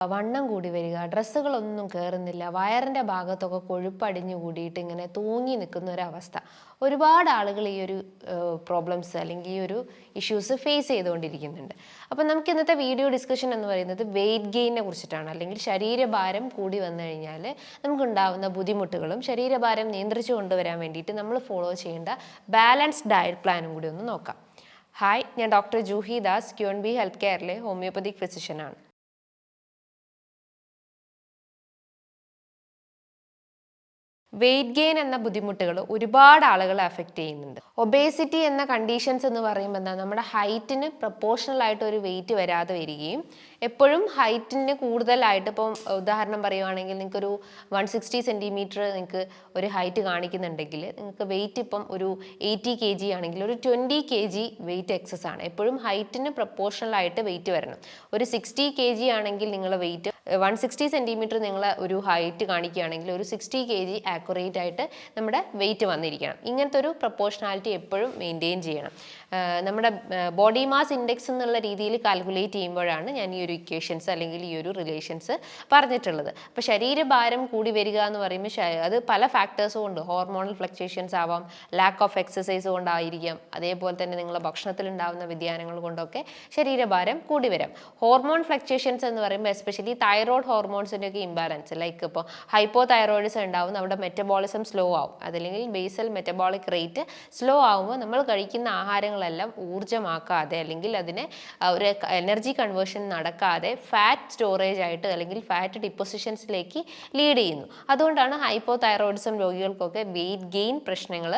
വണ്ണം കൂടി വരിക, ഡ്രസ്സുകളൊന്നും കയറുന്നില്ല, വയറിൻ്റെ ഭാഗത്തൊക്കെ കൊഴുപ്പടിഞ്ഞു കൂടിയിട്ട് ഇങ്ങനെ തൂങ്ങി നിൽക്കുന്ന ഒരവസ്ഥ. ഒരുപാട് ആളുകൾ ഈ ഒരു പ്രോബ്ലംസ് അല്ലെങ്കിൽ ഈ ഒരു ഇഷ്യൂസ് ഫേസ് ചെയ്തുകൊണ്ടിരിക്കുന്നുണ്ട്. അപ്പം നമുക്ക് ഇന്നത്തെ വീഡിയോ ഡിസ്കഷൻ എന്ന് പറയുന്നത് വെയിറ്റ് ഗെയിനെ കുറിച്ചിട്ടാണ്. അല്ലെങ്കിൽ ശരീരഭാരം കൂടി വന്നു കഴിഞ്ഞാൽ നമുക്കുണ്ടാവുന്ന ബുദ്ധിമുട്ടുകളും ശരീരഭാരം നിയന്ത്രിച്ചു കൊണ്ടുവരാൻ വേണ്ടിയിട്ട് നമ്മൾ ഫോളോ ചെയ്യേണ്ട ബാലൻസ്ഡ് ഡയറ്റ് പ്ലാനും കൂടി ഒന്ന് നോക്കാം. ഹായ്, ഞാൻ doctor Juhi Das, Queenbee health കെയറിലെ ഹോമിയോപ്പതിക് ഫിസിഷ്യനാണ്. വെയിറ്റ് ഗെയിൻ എന്ന ബുദ്ധിമുട്ടുകൾ ഒരുപാട് ആളുകളെ അഫക്റ്റ് ചെയ്യുന്നുണ്ട്. ഒബേസിറ്റി എന്ന കണ്ടീഷൻസ് എന്ന് പറയുമ്പോൾ എന്താ, നമ്മുടെ ഹൈറ്റിന് പ്രൊപ്പോർഷണൽ ആയിട്ട് ഒരു വെയിറ്റ് വരാതെ വരികയും എപ്പോഴും ഹൈറ്റിന് കൂടുതലായിട്ട്, ഇപ്പം ഉദാഹരണം പറയുവാണെങ്കിൽ നിങ്ങൾക്കൊരു 160 സെൻറ്റിമീറ്റർ നിങ്ങൾക്ക് ഒരു ഹൈറ്റ് കാണിക്കുന്നുണ്ടെങ്കിൽ നിങ്ങൾക്ക് വെയിറ്റ് ഇപ്പം ഒരു 80 kg ആണെങ്കിൽ ഒരു 20 kg വെയിറ്റ് എക്സസ് ആണ്. എപ്പോഴും ഹൈറ്റിന് പ്രൊപ്പോർഷണൽ ആയിട്ട് വെയിറ്റ് വരണം. ഒരു 60 kg ആണെങ്കിൽ നിങ്ങളുടെ വെയിറ്റ് 160 സെൻറ്റിമീറ്റർ നിങ്ങൾ ഒരു ഹൈറ്റ് കാണിക്കുകയാണെങ്കിൽ ഒരു 60 kg ആക്യുറേറ്റ് ആയിട്ട് നമ്മുടെ വെയിറ്റ് വന്നിരിക്കണം. ഇങ്ങനത്തെ ഒരു പ്രൊപ്പോർഷണാലിറ്റി എപ്പോഴും മെയിൻറ്റെയിൻ ചെയ്യണം. നമ്മുടെ ബോഡി മാസ് ഇൻഡെക്സ് എന്നുള്ള രീതിയിൽ കാൽക്കുലേറ്റ് ചെയ്യുമ്പോഴാണ് ഞാൻ ഈ ഒരു ഇക്വേഷൻസ് അല്ലെങ്കിൽ ഈ ഒരു റിലേഷൻസ് പറഞ്ഞിട്ടുള്ളത്. അപ്പോൾ ശരീരഭാരം കൂടി വരിക എന്ന് പറയുമ്പോൾ അത് പല ഫാക്ടേഴ്സ് കൊണ്ട്, ഹോർമോണൽ ഫ്ലക്ച്വേഷൻസ് ആവാം, ലാക്ക് ഓഫ് എക്സസൈസ് കൊണ്ടായിരിക്കാം, അതേപോലെ തന്നെ നിങ്ങളുടെ ഭക്ഷണത്തിൽ ഉണ്ടാകുന്ന വ്യതിയാനങ്ങൾ കൊണ്ടൊക്കെ ശരീരഭാരം കൂടി വരാം. ഹോർമോൺ ഫ്ലക്ച്വേഷൻസ് എന്ന് പറയുമ്പോൾ എസ്പെഷ്യലി തൈറോയ്ഡ് ഹോർമോൺസിൻ്റെ ഒക്കെ ഇംബാലൻസ്, ലൈക്ക് ഇപ്പോൾ ഹൈപ്പോ തൈറോയിഡിസം ഉണ്ടാവും, നമ്മുടെ മെറ്റബോളിസം സ്ലോ ആവും, അതല്ലെങ്കിൽ ബേസൽ മെറ്റബോളിക് റേറ്റ് സ്ലോ ആവുമ്പോൾ നമ്മൾ കഴിക്കുന്ന ആഹാരങ്ങളെല്ലാം ഊർജ്ജമാക്കാതെ അല്ലെങ്കിൽ അതിനെ ഒരു എനർജി കൺവേർഷൻ നടക്കാതെ ഫാറ്റ് സ്റ്റോറേജ് ആയിട്ട് അല്ലെങ്കിൽ ഫാറ്റ് ഡിപ്പോസിഷൻസിലേക്ക് ലീഡ് ചെയ്യുന്നു. അതുകൊണ്ടാണ് ഹൈപ്പോ തൈറോയിഡിസം രോഗികൾക്കൊക്കെ വെയിറ്റ് ഗെയിൻ പ്രശ്നങ്ങൾ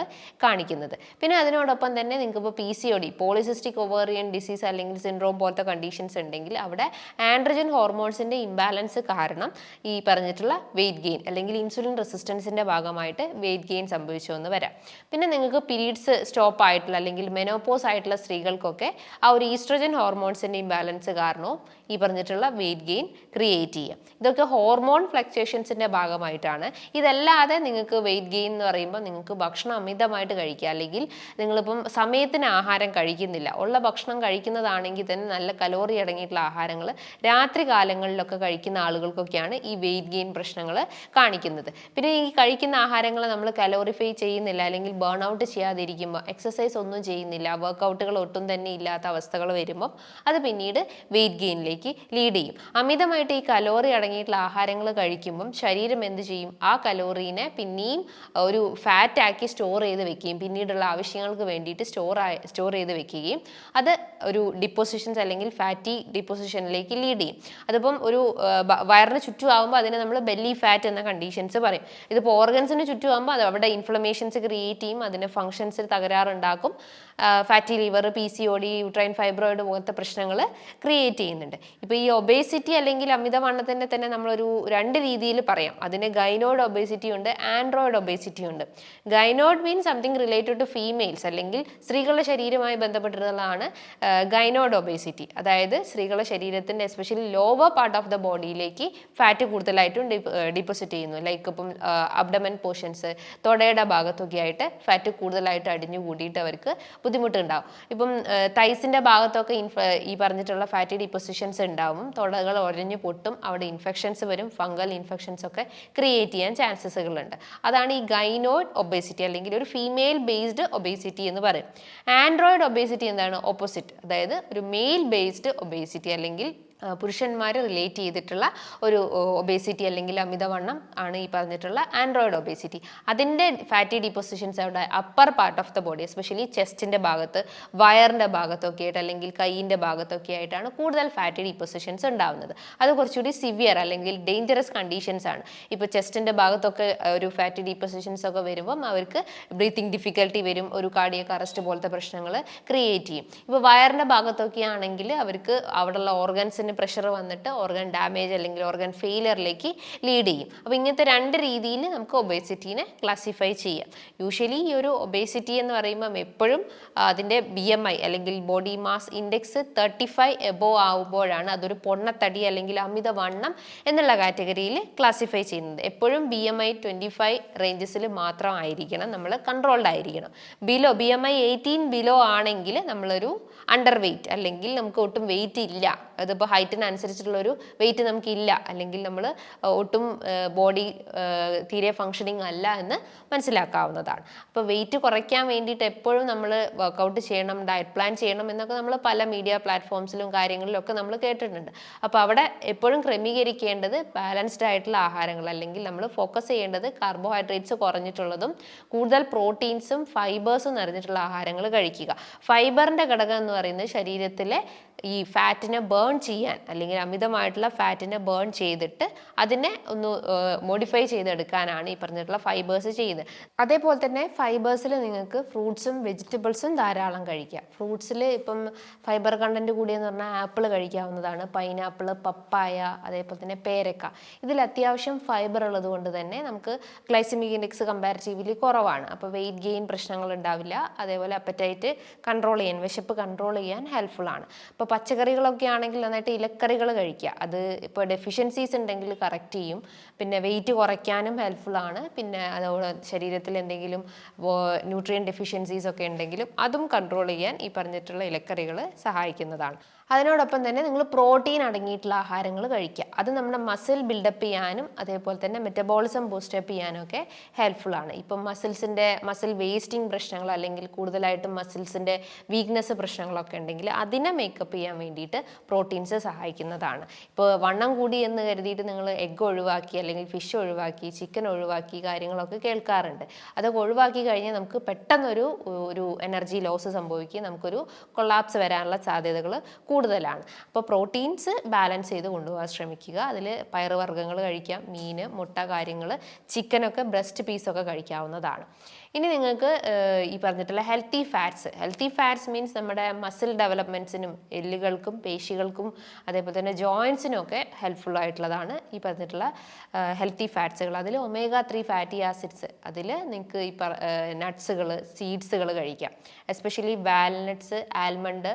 കാണിക്കുന്നത്. പിന്നെ അതിനോടൊപ്പം തന്നെ നിങ്ങൾക്കിപ്പോൾ PCOD, പോളിസിസ്റ്റിക് ഒവേറിയൻ ഡിസീസ് അല്ലെങ്കിൽ സിൻഡ്രോം പോലത്തെ കണ്ടീഷൻസ് ഉണ്ടെങ്കിൽ അവിടെ ആൻഡ്രജൻ ഹോർമോൺസിൻ്റെ ഇംബാലൻസ് കാരണം ഈ പറഞ്ഞിട്ടുള്ള വെയിറ്റ് ഗെയിൻ അല്ലെങ്കിൽ ഇൻസുലിൻ റെസിസ്റ്റൻസിൻ്റെ ഭാഗമായിട്ട് വെയിറ്റ് ഗെയിൻ സംഭവിച്ചു എന്ന് വരാം. പിന്നെ നിങ്ങൾക്ക് പീരീഡ്സ് സ്റ്റോപ്പ് ആയിട്ടുള്ള അല്ലെങ്കിൽ മെനോപോസ് ആയിട്ടുള്ള സ്ത്രീകൾക്കൊക്കെ ആ ഒരു ഈസ്ട്രജൻ ഹോർമോൺസിൻ്റെ ഇംബാലൻസ് കാരണവും ഈ പറഞ്ഞിട്ടുള്ള വെയിറ്റ് ഗെയിൻ ക്രിയേറ്റ് ചെയ്യുക. ഇതൊക്കെ ഹോർമോൺ ഫ്ലക്ച്വേഷൻസിൻ്റെ ഭാഗമായിട്ടാണ്. ഇതല്ലാതെ നിങ്ങൾക്ക് വെയിറ്റ് ഗെയിൻ എന്ന് പറയുമ്പോൾ നിങ്ങൾക്ക് ഭക്ഷണം അമിതമായിട്ട് കഴിക്കുക, അല്ലെങ്കിൽ നിങ്ങളിപ്പം സമയത്തിന് ആഹാരം കഴിക്കുന്നില്ല, ഉള്ള ഭക്ഷണം കഴിക്കുന്നതാണെങ്കിൽ തന്നെ നല്ല കലോറി അടങ്ങിയിട്ടുള്ള ആഹാരങ്ങൾ രാത്രി കാലങ്ങളിലൊക്കെ കഴിക്കുന്ന ആളുകൾക്കൊക്കെയാണ് ഈ വെയിറ്റ് ഗെയിൻ പ്രശ്നങ്ങൾ കാണിക്കുന്നത്. പിന്നെ ഈ കഴിക്കുന്ന ആഹാരങ്ങൾ നമ്മൾ കലോറിഫൈ ചെയ്യുന്നില്ല അല്ലെങ്കിൽ ബേൺ ഔട്ട് ചെയ്യാതിരിക്കുമ്പോൾ, എക്സസൈസ് ഒന്നും ചെയ്യുന്നില്ല, വർക്കൗട്ടുകൾ ഒട്ടും തന്നെ ഇല്ലാത്ത അവസ്ഥകൾ വരുമ്പോൾ അത് പിന്നീട് വെയിറ്റ് ഗെയിനിലേക്ക് ലീഡ് ചെയ്യും. അമിതമായിട്ട് ഈ കലോറി അടങ്ങിയിട്ടുള്ള ആഹാരങ്ങൾ കഴിക്കുമ്പം ശരീരം എന്ത് ചെയ്യും, ആ കലോറീനെ പിന്നെയും ഒരു ഫാറ്റ് ആക്കി സ്റ്റോർ ചെയ്ത് വെക്കുകയും പിന്നീടുള്ള ആവശ്യങ്ങൾക്ക് വേണ്ടിയിട്ട് സ്റ്റോർ ചെയ്ത് വെക്കുകയും അത് ഒരു ഡിപ്പോസിഷൻസ് അല്ലെങ്കിൽ ഫാറ്റി ഡിപ്പോസിഷനിലേക്ക് ലീഡ് ചെയ്യും. അതിപ്പം ഒരു വയറിന് ചുറ്റുമാകുമ്പോൾ അതിനെ നമ്മൾ ബെല്ലി ഫാറ്റ് എന്ന കണ്ടീഷൻസ് പറയും. ഇതിപ്പോൾ ഓർഗൻസിന് ചുറ്റുമാകുമ്പോൾ അത് അവിടെ ഇൻഫ്ലമേഷൻസ് ക്രിയേറ്റ് ചെയ്യും, അതിൻ്റെ ഫങ്ഷൻസിൽ തകരാറുണ്ടാക്കും. Fatty liver, PCOD, uterine fibroid പോലത്തെ പ്രശ്നങ്ങൾ ക്രിയേറ്റ് ചെയ്യുന്നുണ്ട്. ഇപ്പോൾ ഈ ഒബേസിറ്റി അല്ലെങ്കിൽ അമിതവണ്ണത്തിൻ്റെ തന്നെ നമ്മളൊരു രണ്ട് രീതിയിൽ പറയാം. അതിന് ഗൈനോയിഡ് ഒബേസിറ്റി ഉണ്ട്, ആൻഡ്രോയിഡ് ഒബേസിറ്റി ഉണ്ട്. Gynoid means something related to females അല്ലെങ്കിൽ സ്ത്രീകളുടെ ശരീരവുമായി ബന്ധപ്പെട്ടിട്ടുള്ളതാണ് ഗൈനോയിഡ് ഒബേസിറ്റി. അതായത് സ്ത്രീകളുടെ ശരീരത്തിൻ്റെ especially lower part of the ബോഡിയിലേക്ക് ഫാറ്റ് കൂടുതലായിട്ടും ഡിപ്പോസിറ്റ് ചെയ്യുന്നു. ലൈക്ക് ഇപ്പം അബ്ഡമൻ പോർഷൻസ്, തൊടയുടെ ഭാഗത്തൊക്കെ ആയിട്ട് ഫാറ്റ് കൂടുതലായിട്ട് അടിഞ്ഞു കൂടിയിട്ട് അവർക്ക് ബുദ്ധിമുട്ടുണ്ടാവും. ഇപ്പം തൈസിൻ്റെ ഭാഗത്തൊക്കെ ഈ പറഞ്ഞിട്ടുള്ള ഫാറ്റി ഡിപ്പോസിഷൻസ് ഉണ്ടാവും, തൊടകൾ ഒരഞ്ഞു പൊട്ടും, അവിടെ ഇൻഫെക്ഷൻസ് വരും, ഫംഗൽ ഇൻഫെക്ഷൻസ് ഒക്കെ ക്രിയേറ്റ് ചെയ്യാൻ ചാൻസസുകളുണ്ട്. അതാണ് ഈ ഗൈനോയിഡ് ഒബേസിറ്റി അല്ലെങ്കിൽ ഒരു ഫീമെയിൽ ബേസ്ഡ് ഒബേസിറ്റി എന്ന് പറയും. ആൻഡ്രോയിഡ് ഒബേസിറ്റി എന്താണ്, ഓപ്പോസിറ്റ്, അതായത് ഒരു മെയിൽ ബേസ്ഡ് ഒബേസിറ്റി അല്ലെങ്കിൽ പുരുഷന്മാർ റിലേറ്റ് ചെയ്തിട്ടുള്ള ഒരു ഒബേസിറ്റി അല്ലെങ്കിൽ അമിതവണ്ണം ആണ് ഈ പറഞ്ഞിട്ടുള്ള ആൻഡ്രോയിഡ് ഒബേസിറ്റി. അതിൻ്റെ ഫാറ്റി ഡിപ്പോസിഷൻസ് അവിടെ upper part of the body, especially ചെസ്റ്റിൻ്റെ ഭാഗത്ത്, വയറിൻ്റെ ഭാഗത്തൊക്കെ ആയിട്ട് അല്ലെങ്കിൽ കൈയിൻ്റെ ഭാഗത്തൊക്കെ ആയിട്ടാണ് കൂടുതൽ ഫാറ്റി ഡിപ്പോസിഷൻസ് ഉണ്ടാകുന്നത്. അത് കുറച്ചുകൂടി സിവിയർ അല്ലെങ്കിൽ ഡേഞ്ചറസ് കണ്ടീഷൻസ് ആണ്. ഇപ്പോൾ ചെസ്റ്റിൻ്റെ ഭാഗത്തൊക്കെ ഒരു ഫാറ്റി ഡിപ്പോസിഷൻസ് ഒക്കെ വരുമ്പം അവർക്ക് ബ്രീത്തിങ് ഡിഫിക്കൽട്ടി വരും, ഒരു കാർഡിയക് അറസ്റ്റ് പോലത്തെ പ്രശ്നങ്ങൾ ക്രിയേറ്റ് ചെയ്യും. ഇപ്പോൾ വയറിൻ്റെ ഭാഗത്തൊക്കെ ആണെങ്കിൽ അവർക്ക് അവിടെയുള്ള ഓർഗൻസിന് പ്രഷർ വന്നിട്ട് ഓർഗൻ ഡാമേജ് അല്ലെങ്കിൽ ഓർഗൻ ഫെയിലിയറിലേക്ക് ലീഡ് ചെയ്യും. അപ്പോൾ ഇങ്ങനത്തെ രണ്ട് രീതിയിൽ നമുക്ക് ഒബേസിറ്റീനെ ക്ലാസിഫൈ ചെയ്യാം. യൂഷ്വലി ഈ ഒരു ഒബേസിറ്റി എന്ന് പറയുമ്പം എപ്പോഴും അതിൻ്റെ BMI അല്ലെങ്കിൽ ബോഡി മാസ് ഇൻഡെക്സ് 35 എബോവ് ആവുമ്പോഴാണ് അതൊരു പൊണ്ണത്തടി അല്ലെങ്കിൽ അമിതവണ്ണം എന്നുള്ള കാറ്റഗറിയിൽ ക്ലാസിഫൈ ചെയ്യുന്നത്. എപ്പോഴും BMI 25 റേഞ്ചസിൽ മാത്രമായിരിക്കണം, നമ്മൾ കൺട്രോൾഡ് ആയിരിക്കണം. BMI 18 ബിലോ ആണെങ്കിൽ നമ്മളൊരു അണ്ടർ വെയ്റ്റ് അല്ലെങ്കിൽ നമുക്ക് ഒട്ടും വെയിറ്റ് ഇല്ല, അതിപ്പോൾ ഹൈ ഹൈറ്റിനനുസരിച്ചിട്ടുള്ളൊരു വെയിറ്റ് നമുക്കില്ല, അല്ലെങ്കിൽ നമ്മൾ ഒട്ടും ബോഡി തീരെ ഫങ്ഷനിങ് അല്ല എന്ന് മനസ്സിലാക്കാവുന്നതാണ്. അപ്പോൾ വെയിറ്റ് കുറയ്ക്കാൻ വേണ്ടിയിട്ട് എപ്പോഴും നമ്മൾ വർക്കൗട്ട് ചെയ്യണം, ഡയറ്റ് പ്ലാൻ ചെയ്യണം എന്നൊക്കെ നമ്മൾ പല മീഡിയ പ്ലാറ്റ്ഫോംസിലും കാര്യങ്ങളിലും ഒക്കെ നമ്മൾ കേട്ടിട്ടുണ്ട്. അപ്പോൾ അവിടെ എപ്പോഴും ക്രമീകരിക്കേണ്ടത് ബാലൻസ്ഡ് ആയിട്ടുള്ള ആഹാരങ്ങൾ, അല്ലെങ്കിൽ നമ്മൾ ഫോക്കസ് ചെയ്യേണ്ടത് കാർബോഹൈഡ്രേറ്റ്സ് കുറഞ്ഞിട്ടുള്ളതും കൂടുതൽ പ്രോട്ടീൻസും ഫൈബേഴ്സും നിറഞ്ഞിട്ടുള്ള ആഹാരങ്ങൾ കഴിക്കുക. ഫൈബറിൻ്റെ ഘടകം എന്ന് പറയുന്നത് ശരീരത്തിലെ ഈ ഫാറ്റിനെ ബേൺ ചെയ്യാൻ, അല്ലെങ്കിൽ അമിതമായിട്ടുള്ള ഫാറ്റിനെ ബേൺ ചെയ്തിട്ട് അതിനെ ഒന്ന് മോഡിഫൈ ചെയ്തെടുക്കാനാണ് ഈ പറഞ്ഞിട്ടുള്ള ഫൈബേഴ്സ് ചെയ്യുന്നത്. അതേപോലെ തന്നെ ഫൈബേഴ്സിൽ നിങ്ങൾക്ക് ഫ്രൂട്ട്സും വെജിറ്റബിൾസും ധാരാളം കഴിക്കാം. ഫ്രൂട്ട്സിൽ ഇപ്പം ഫൈബർ കണ്ടന്റ് കൂടിയെന്ന് പറഞ്ഞാൽ ആപ്പിൾ കഴിക്കാവുന്നതാണ്, പൈനാപ്പിൾ, പപ്പായ, അതേപോലെ തന്നെ പേരക്ക. ഇതിൽ അത്യാവശ്യം ഫൈബർ ഉള്ളത് കൊണ്ട് തന്നെ നമുക്ക് ഗ്ലൈസമിക് ഇൻഡെക്സ് കമ്പാരിറ്റീവ്ലി കുറവാണ്. അപ്പോൾ വെയിറ്റ് ഗെയിൻ പ്രശ്നങ്ങൾ ഉണ്ടാവില്ല. അതേപോലെ അപ്പറ്റൈറ്റ് കൺട്രോൾ ചെയ്യാൻ, വിശപ്പ് കൺട്രോൾ ചെയ്യാൻ ഹെൽപ്ഫുൾ ആണ്. ഇപ്പോൾ പച്ചക്കറികളൊക്കെ ആണെങ്കിൽ നന്നായിട്ട് ഇലക്കറികൾ കഴിക്കുക. അത് ഇപ്പോൾ ഡെഫിഷ്യൻസീസ് ഉണ്ടെങ്കിൽ കറക്റ്റ് ചെയ്യും. പിന്നെ വെയിറ്റ് കുറയ്ക്കാനും ഹെൽപ്ഫുൾ ആണ്. പിന്നെ അതോടെ ശരീരത്തിൽ എന്തെങ്കിലും ന്യൂട്രിയൻ ഡെഫിഷ്യൻസീസ് ഒക്കെ ഉണ്ടെങ്കിലും അതും കൺട്രോൾ ചെയ്യാൻ ഈ പറഞ്ഞിട്ടുള്ള ഇലക്കറികൾ സഹായിക്കുന്നതാണ്. അതിനോടൊപ്പം തന്നെ നിങ്ങൾ പ്രോട്ടീൻ അടങ്ങിയിട്ടുള്ള ആഹാരങ്ങൾ കഴിക്കുക. അത് നമ്മുടെ മസിൽ ബിൽഡപ്പ് ചെയ്യാനും അതേപോലെ തന്നെ മെറ്റബോളിസം ബൂസ്റ്റപ്പ് ചെയ്യാനും ഒക്കെ ഹെൽപ്ഫുൾ ആണ്. ഇപ്പം മസിൽ വേസ്റ്റിംഗ് പ്രശ്നങ്ങൾ, അല്ലെങ്കിൽ കൂടുതലായിട്ടും മസിൽസിൻ്റെ വീക്ക്നെസ് പ്രശ്നങ്ങളൊക്കെ ഉണ്ടെങ്കിൽ അതിനെ മേക്കപ്പ് ചെയ്യാൻ വേണ്ടിയിട്ട് പ്രോട്ടീൻസ് സഹായിക്കുന്നതാണ്. ഇപ്പോൾ വണ്ണം കൂടി എന്ന് കരുതിയിട്ട് നിങ്ങൾ എഗ്ഗ് ഒഴിവാക്കി, അല്ലെങ്കിൽ ഫിഷ് ഒഴിവാക്കി, ചിക്കൻ ഒഴിവാക്കി കാര്യങ്ങളൊക്കെ കേൾക്കാറുണ്ട്. അതൊക്കെ ഒഴിവാക്കി കഴിഞ്ഞാൽ നമുക്ക് പെട്ടെന്നൊരു എനർജി ലോസ് സംഭവിക്കുകയും നമുക്കൊരു കൊളാപ്സ് വരാനുള്ള സാധ്യതകൾ കൂടുതലാണ്. അപ്പോൾ പ്രോട്ടീൻസ് ബാലൻസ് ചെയ്ത് കൊണ്ടുപോകാൻ ശ്രമിക്കുക. അതിൽ പയറുവർഗ്ഗങ്ങൾ കഴിക്കാം, മീൻ, മുട്ട കാര്യങ്ങൾ, ചിക്കനൊക്കെ ബ്രസ്റ്റ് പീസൊക്കെ കഴിക്കാവുന്നതാണ്. ഇനി നിങ്ങൾക്ക് ഈ പറഞ്ഞിട്ടുള്ള ഹെൽത്തി ഫാറ്റ്സ് മീൻസ് നമ്മുടെ മസിൽ ഡെവലപ്മെൻറ്റ്സിനും എല്ലുകൾക്കും പേശികൾക്കും അതേപോലെ തന്നെ ജോയിൻസിനും ഒക്കെ ഹെൽപ്ഫുൾ ആയിട്ടുള്ളതാണ് ഈ പറഞ്ഞിട്ടുള്ള ഹെൽത്തി ഫാറ്റ്സുകൾ. അതിൽ omega-3 ഫാറ്റി ആസിഡ്സ്, അതിൽ നിങ്ങൾക്ക് ഈ നട്ട്സുകൾ, സീഡ്സുകൾ കഴിക്കാം. Especially walnuts, almond,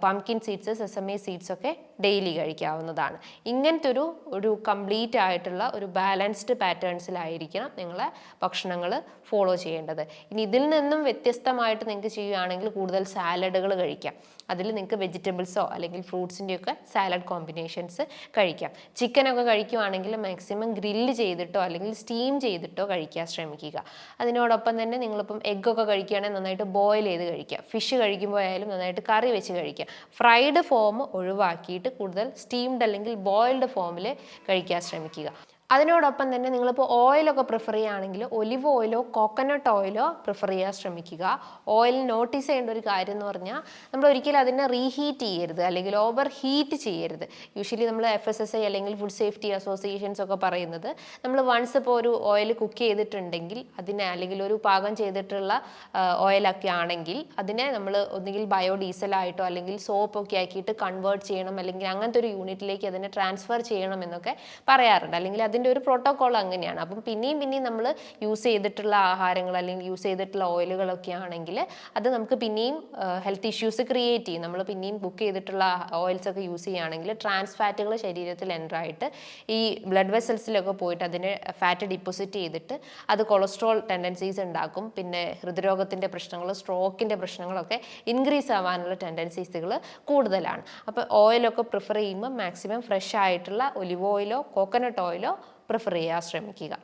pumpkin seeds, sesame seeds ഒക്കെ ഡെയിലി കഴിക്കാവുന്നതാണ്. ഇങ്ങനത്തെ ഒരു കംപ്ലീറ്റ് ആയിട്ടുള്ള ഒരു ബാലൻസ്ഡ് പാറ്റേൺസിലായിരിക്കണം നിങ്ങളെ ഭക്ഷണങ്ങൾ ഫോളോ ചെയ്യേണ്ടത്. ഇനി ഇതിൽ നിന്നും വ്യത്യസ്തമായിട്ട് നിങ്ങൾക്ക് ചെയ്യുകയാണെങ്കിൽ കൂടുതൽ സാലഡുകൾ കഴിക്കാം. അതിൽ നിങ്ങൾക്ക് വെജിറ്റബിൾസോ അല്ലെങ്കിൽ ഫ്രൂട്ട്സിൻ്റെയൊക്കെ സാലഡ് കോമ്പിനേഷൻസ് കഴിക്കാം. ചിക്കനൊക്കെ കഴിക്കുവാണെങ്കിൽ മാക്സിമം ഗ്രില്ല് ചെയ്തിട്ടോ അല്ലെങ്കിൽ സ്റ്റീം ചെയ്തിട്ടോ കഴിക്കാൻ ശ്രമിക്കുക. അതിനോടൊപ്പം തന്നെ നിങ്ങളിപ്പം എഗ്ഗൊക്കെ കഴിക്കുകയാണെങ്കിൽ നന്നായിട്ട് ബോയിൽ ചെയ്ത് കഴിക്കുക. ഫിഷ് കഴിക്കുമ്പോൾ ആയാലും നന്നായിട്ട് കറി വെച്ച് കഴിക്കുക. ഫ്രൈഡ് ഫോം ഒഴിവാക്കിയിട്ട് കൂടുതൽ സ്റ്റീംഡ് അല്ലെങ്കിൽ ബോയിൽഡ് ഫോമിൽ കഴിക്കാൻ ശ്രമിക്കുക. അതിനോടൊപ്പം തന്നെ നിങ്ങളിപ്പോൾ ഓയിലൊക്കെ പ്രിഫർ ചെയ്യുകയാണെങ്കിൽ ഒലിവ് ഓയിലോ കോക്കനട്ട് ഓയിലോ പ്രിഫർ ചെയ്യാൻ ശ്രമിക്കുക. ഓയിൽ നോട്ടീസ് ചെയ്യേണ്ട ഒരു കാര്യം എന്ന് പറഞ്ഞാൽ നമ്മൾ ഒരിക്കലും അതിനെ റീഹീറ്റ് ചെയ്യരുത്, അല്ലെങ്കിൽ ഓവർ ഹീറ്റ് ചെയ്യരുത്. യൂഷ്വലി നമ്മൾ FSSAI അല്ലെങ്കിൽ ഫുഡ് സേഫ്റ്റി അസോസിയേഷൻസ് ഒക്കെ പറയുന്നത് നമ്മൾ വൺസ് ഇപ്പോൾ ഒരു ഓയിൽ കുക്ക് ചെയ്തിട്ടുണ്ടെങ്കിൽ അതിനെ, അല്ലെങ്കിൽ ഒരു പാകം ചെയ്തിട്ടുള്ള ഓയിലൊക്കെ ആണെങ്കിൽ അതിനെ നമ്മൾ ഒന്നുകിൽ ബയോഡീസലായിട്ടോ അല്ലെങ്കിൽ സോപ്പൊക്കെ ആക്കിയിട്ട് കൺവേർട്ട് ചെയ്യണം, അല്ലെങ്കിൽ അങ്ങനത്തെ ഒരു യൂണിറ്റിലേക്ക് അതിനെ ട്രാൻസ്ഫർ ചെയ്യണം എന്നൊക്കെ പറയാറുണ്ട്. അല്ലെങ്കിൽ അതിൻ്റെ ഒരു പ്രോട്ടോകോൾ അങ്ങനെയാണ്. അപ്പം പിന്നെയും നമ്മൾ യൂസ് ചെയ്തിട്ടുള്ള ആഹാരങ്ങൾ അല്ലെങ്കിൽ യൂസ് ചെയ്തിട്ടുള്ള ഓയിലുകളൊക്കെ ആണെങ്കിൽ അത് നമുക്ക് പിന്നെയും ഹെൽത്ത് ഇഷ്യൂസ് ക്രിയേറ്റ് ചെയ്യും. നമ്മൾ പിന്നെയും കുക്ക് ചെയ്തിട്ടുള്ള ഓയിൽസ് ഒക്കെ യൂസ് ചെയ്യുകയാണെങ്കിൽ ട്രാൻസ് ഫാറ്റുകൾ ശരീരത്തിൽ എൻ്ററായിട്ട് ഈ ബ്ലഡ് വെസൽസിലൊക്കെ പോയിട്ട് അതിനെ ഫാറ്റ് ഡിപ്പോസിറ്റ് ചെയ്തിട്ട് അത് കൊളസ്ട്രോൾ ടെൻഡൻസീസ് ഉണ്ടാക്കും. പിന്നെ ഹൃദ്രോഗത്തിൻ്റെ പ്രശ്നങ്ങൾ, സ്ട്രോക്കിൻ്റെ പ്രശ്നങ്ങളൊക്കെ ഇൻക്രീസ് ആവാനുള്ള ടെൻഡൻസീസുകൾ കൂടുതലാണ്. അപ്പോൾ ഓയിലൊക്കെ പ്രിഫർ ചെയ്യുമ്പോൾ മാക്സിമം ഫ്രഷ് ആയിട്ടുള്ള ഒലിവ് ഓയിലോ കോക്കനട്ട് ഓയിലോ പ്രിഫർ ചെയ്യാൻ ശ്രമിക്കുക.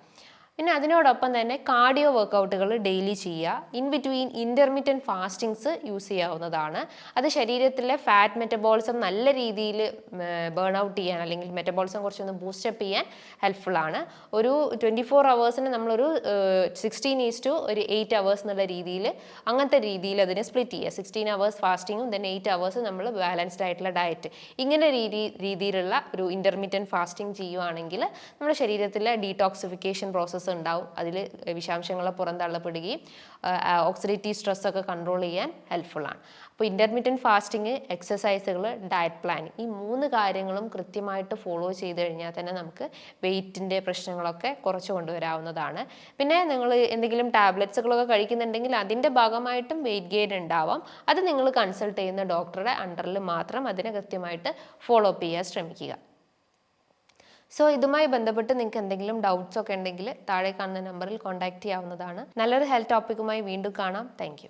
പിന്നെ അതിനോടൊപ്പം തന്നെ കാർഡിയോ വർക്കൗട്ടുകൾ ഡെയിലി ചെയ്യുക. ഇൻ ബിറ്റ്വീൻ ഇൻ്റർമീഡിയൻറ്റ് ഫാസ്റ്റിങ്സ് യൂസ് ചെയ്യാവുന്നതാണ്. അത് ശരീരത്തിലെ ഫാറ്റ് മെറ്റബോളിസം നല്ല രീതിയിൽ ബേൺ ഔട്ട് ചെയ്യാൻ, അല്ലെങ്കിൽ മെറ്റബോളിസം കുറച്ചൊന്ന് ബൂസ്റ്റപ്പ് ചെയ്യാൻ ഹെൽപ്ഫുൾ ആണ്. ഒരു 24 hours നമ്മളൊരു 16:8 hours എന്നുള്ള രീതിയിൽ, അങ്ങനത്തെ രീതിയിൽ അതിനെ സ്പ്ലിറ്റ് ചെയ്യുക. 16 hours ഫാസ്റ്റിങ്ങും ദെൻ 8 hours നമ്മൾ ബാലൻസ്ഡ് ആയിട്ടുള്ള ഡയറ്റ്, ഇങ്ങനെ രീതിയിലുള്ള ഒരു ഇൻ്റർമീഡിയൻറ്റ് ഫാസ്റ്റിംഗ് ചെയ്യുവാണെങ്കിൽ നമ്മുടെ ശരീരത്തിലെ ഡീടോക്സിഫിക്കേഷൻ പ്രോസസ്സ് ഉണ്ടാവും. അതിൽ വിഷാംശങ്ങളെ പുറന്തള്ളപ്പെടുകയും ഓക്സിഡേറ്റീവ് സ്ട്രെസ് ഒക്കെ കൺട്രോൾ ചെയ്യാൻ ഹെൽപ്ഫുൾ ആണ്. അപ്പോൾ ഇൻ്റർമീഡിയൻറ്റ് ഫാസ്റ്റിംഗ്, എക്സസൈസുകൾ, ഡയറ്റ് പ്ലാനിങ്, ഈ 3 കാര്യങ്ങളും കൃത്യമായിട്ട് ഫോളോ ചെയ്ത് കഴിഞ്ഞാൽ തന്നെ നമുക്ക് വെയിറ്റിൻ്റെ പ്രശ്നങ്ങളൊക്കെ കുറച്ച് കൊണ്ടുവരാവുന്നതാണ്. പിന്നെ നിങ്ങൾ എന്തെങ്കിലും ടാബ്ലറ്റ്സുകളൊക്കെ കഴിക്കുന്നുണ്ടെങ്കിൽ അതിൻ്റെ ഭാഗമായിട്ടും വെയിറ്റ് ഗെയിൻ ഉണ്ടാവാം. അത് നിങ്ങൾ കൺസൾട്ട് ചെയ്യുന്ന ഡോക്ടറുടെ അണ്ടറിൽ മാത്രം അതിനെ കൃത്യമായിട്ട് ഫോളോ അപ്പ് ചെയ്യാൻ ശ്രമിക്കുക. സോ ഇതുമായി ബന്ധപ്പെട്ട് നിങ്ങൾക്ക് എന്തെങ്കിലും ഡൗട്ട്സ് ഒക്കെ ഉണ്ടെങ്കിൽ താഴെ കാണുന്ന നമ്പറിൽ കോൺടാക്ട് ചെയ്യാവുന്നതാണ്. നല്ലൊരു ഹെൽത്ത് ടോപ്പിക്കുമായി വീണ്ടും കാണാം. താങ്ക്